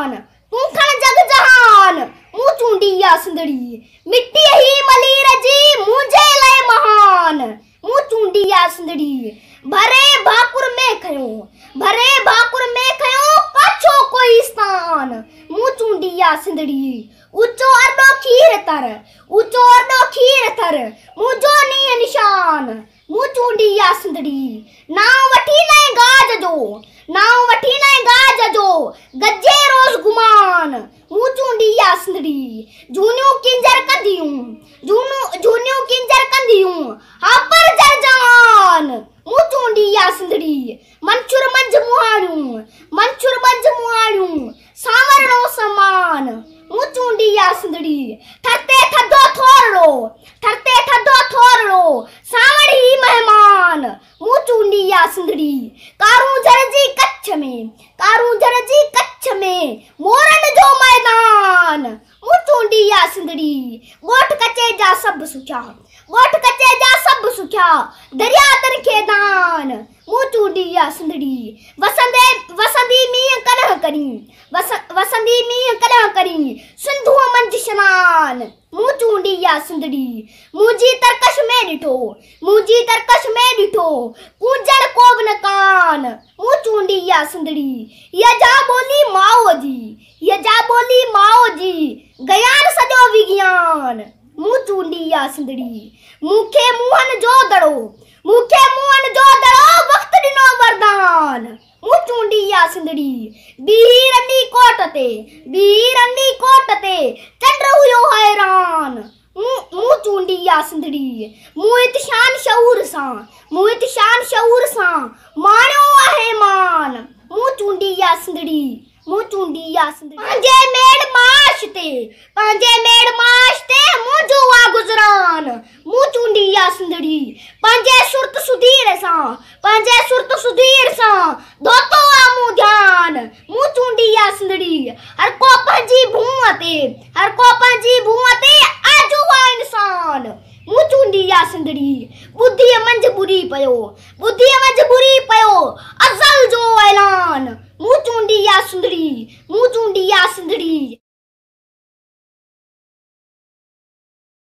निशान तू खण जग जहान मु चूंडिया सिंधड़ी मिट्टी ही मली रजी मुझे लय महान मु चूंडिया सिंधड़ी भरे भाकुर में खयो कछो कोई स्थान मु चूंडिया सिंधड़ी ऊंचो अरडो खीर तर मुझो नी निशान मु चूंडिया सिंधड़ी नाव वठी नए गाज जो गजे रोज गुमान मु चूंडिया सिंधड़ी झूनियूं किंजर कंदियूं हापर जर जवान मु चूंडिया सिंधड़ी मंचुर मंज मुहाणियूं सावरणो समान मु चूंडिया सिंधड़ी थरते थधो थोरड़ो सावड़ी मेहमान मु चूंडिया सिंधड़ी कारू झरजी कच्छ में मोरन जो मैदान मु चूंडिया सिंधड़ी गोठ कचे जा सब सुख्या दरिया तन खेदान मु चूंडिया सिंधड़ी वसंदी मीह कलह करी सिंधु मंज स्नान मु चूंडिया सिंधड़ी मुझी तरकश में डिठो कूंजड़ कोबन कान मु चूंडिया सिंधड़ी यजा बोली माओ जी गयान सजो विज्ञान मु चूंडिया सिंधड़ी मुखे मुहन जो दड़ो वक्त दिनो वरदान मु चूंडिया सिंधड़ी बीरंडी कोट ते चंद्र हुयो हैरान मु चूंडिया सिंधड़ी मुहित शान शऊर सां माणो आहे मान मु चूंडिया सिंधड़ी पंहिंजे मेड़ माश ते मुंहिंजो आ गुज़रान मु चूंडिया सिंधड़ी पंहिंजे सुरत सुधीर सां धोतो आ मूं ध्यान मु चूंडिया सिंधड़ी हर को पंहिंजी भूअ ते आजो आ इंसान मु चूंडिया सिंधड़ी बुद्धीअ मंझ बुरी पयो अज़ल जो ऐलान मु चूंडिया सिंधड़ी